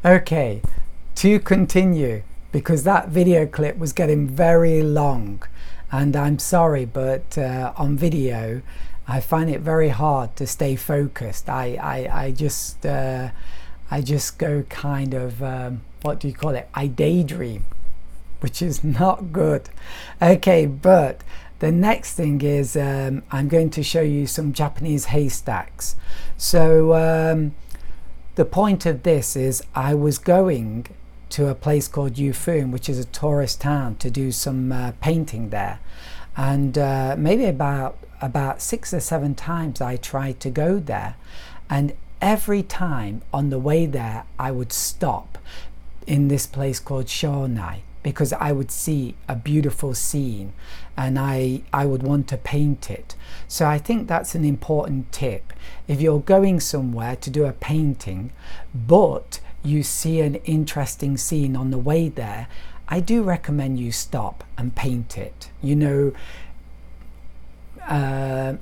Okay, to continue, because that video clip was getting very long, and I'm sorry, but on video I find it very hard to stay focused. I just go kind of what do you call it? I daydream, which is not good. Okay, but the next thing is I'm going to show you some Japanese haystacks. So the point of this is I was going to a place called Yufun, which is a tourist town, to do some painting there, and maybe about 6 or 7 times I tried to go there, and every time on the way there I would stop in this place called Shonai because I would see a beautiful scene and I would want to paint it. So I think that's an important tip. If you're going somewhere to do a painting but you see an interesting scene on the way there, I do recommend you stop and paint it. You know,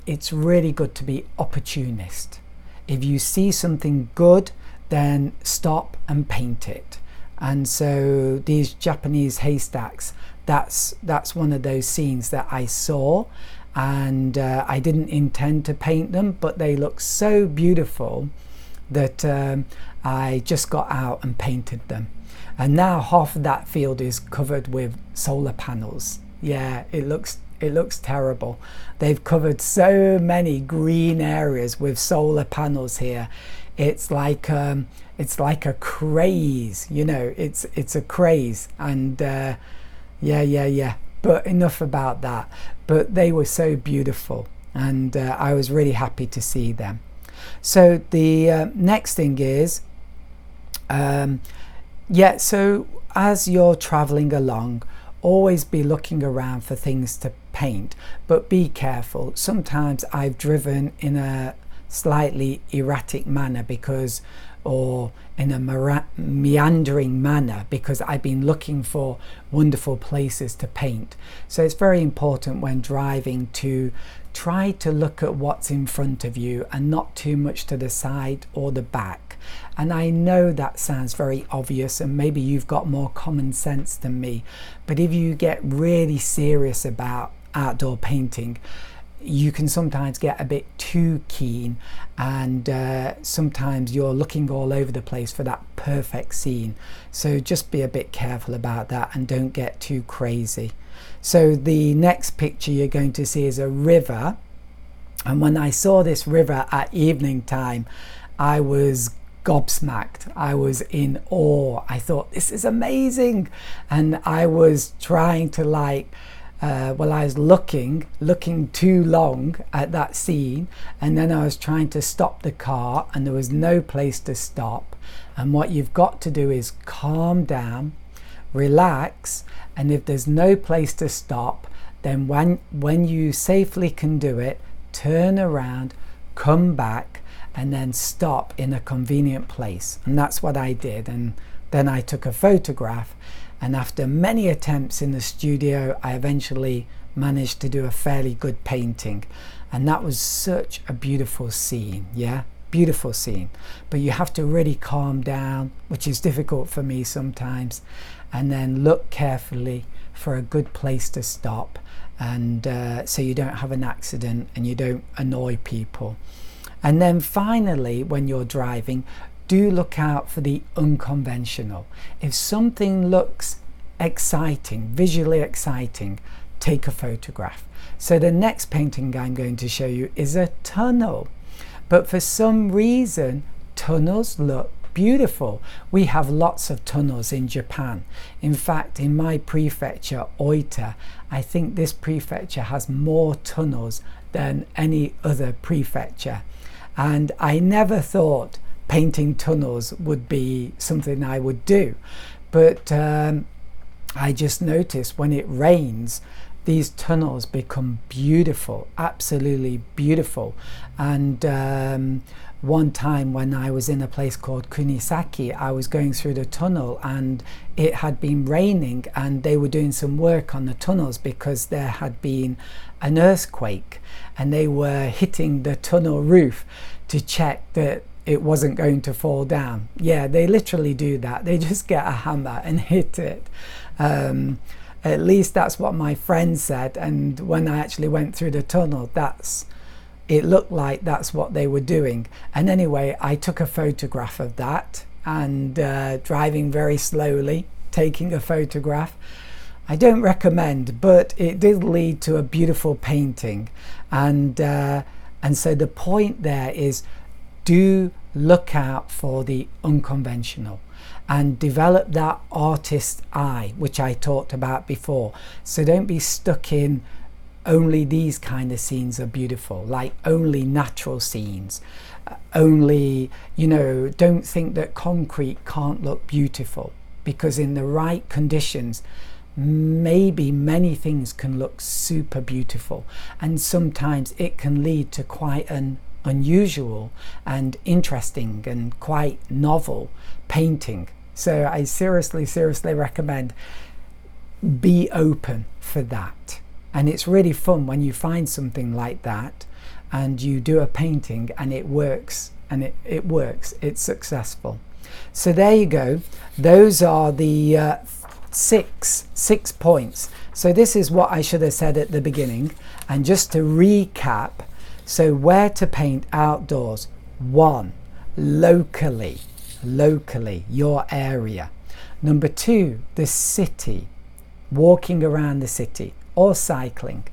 it's really good to be opportunist. If you see something good, then stop and paint it. And so these Japanese haystacks, that's one of those scenes that I saw, and I didn't intend to paint them, but they look so beautiful that I just got out and painted them. And now half of that field is covered with solar panels. Yeah, it looks terrible. They've covered so many green areas with solar panels here. It's like a craze, you know. It's a craze, and yeah. But enough about that. But they were so beautiful, and I was really happy to see them. So the next thing is, so as you're traveling along, always be looking around for things to paint, but be careful. Sometimes I've driven in a slightly erratic manner or in a meandering manner because I've been looking for wonderful places to paint. So it's very important when driving to try to look at what's in front of you and not too much to the side or the back. And I know that sounds very obvious, and maybe you've got more common sense than me, but if you get really serious about outdoor painting, you can sometimes get a bit too keen, and sometimes you're looking all over the place for that perfect scene. So just be a bit careful about that and don't get too crazy. So the next picture you're going to see is a river, and when I saw this river at evening time, I was gobsmacked. I was in awe. I thought, this is amazing. And I was trying to I was looking too long at that scene, and then I was trying to stop the car and there was no place to stop. And what you've got to do is calm down, relax, and if there's no place to stop, then when you safely can do it, turn around, come back, and then stop in a convenient place. And that's what I did. And then I took a photograph, and after many attempts in the studio, I eventually managed to do a fairly good painting. And that was such a beautiful scene. Yeah, beautiful scene. But you have to really calm down, which is difficult for me sometimes, and then look carefully for a good place to stop, and so you don't have an accident and you don't annoy people. And then finally, when you're driving, do look out for the unconventional. If something looks exciting, visually exciting, take a photograph. So the next painting I'm going to show you is a tunnel. But for some reason, tunnels look beautiful. We have lots of tunnels in Japan. In fact, in my prefecture, Oita, I think this prefecture has more tunnels than any other prefecture. And I never thought painting tunnels would be something I would do, but I just noticed when it rains, these tunnels become beautiful, absolutely beautiful. And one time when I was in a place called Kunisaki, I was going through the tunnel and it had been raining, and they were doing some work on the tunnels because there had been an earthquake, and they were hitting the tunnel roof to check that it wasn't going to fall down. Yeah, they literally do that. They just get a hammer and hit it. At least that's what my friend said, and when I actually went through the tunnel, it looked like that's what they were doing. And anyway, I took a photograph of that, and driving very slowly, taking a photograph. I don't recommend, but it did lead to a beautiful painting. And so the point there is, do look out for the unconventional and develop that artist's eye, which I talked about before. So don't be stuck in only these kind of scenes are beautiful, like only natural scenes, only, don't think that concrete can't look beautiful, because in the right conditions, maybe many things can look super beautiful, and sometimes it can lead to quite an unusual and interesting and quite novel painting. So I seriously recommend be open for that. And it's really fun when you find something like that and you do a painting and it works, and it works, it's successful. So there you go. Those are the six points. So this is what I should have said at the beginning. And just to recap, so where to paint outdoors: 1, locally, your area. Number 2, the city, walking around the city or cycling.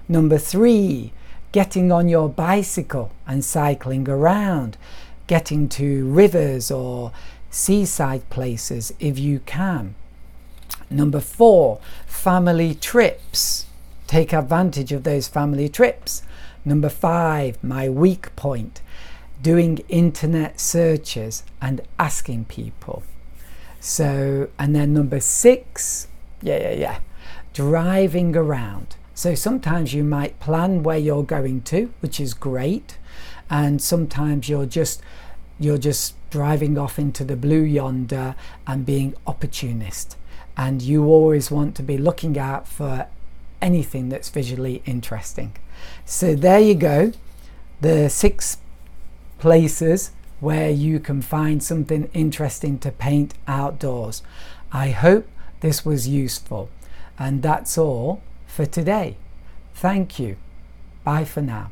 Number 3, getting on your bicycle and cycling around, getting to rivers or seaside places if you can. Number 4, family trips. Take advantage of those family trips. Number 5, my weak point, doing internet searches and asking people. So, and then number 6, driving around. So sometimes you might plan where you're going to, which is great, and sometimes you're just driving off into the blue yonder and being opportunist. And you always want to be looking out for anything that's visually interesting. So there you go, the 6 places where you can find something interesting to paint outdoors. I hope this was useful, and that's all for today. Thank you. Bye for now.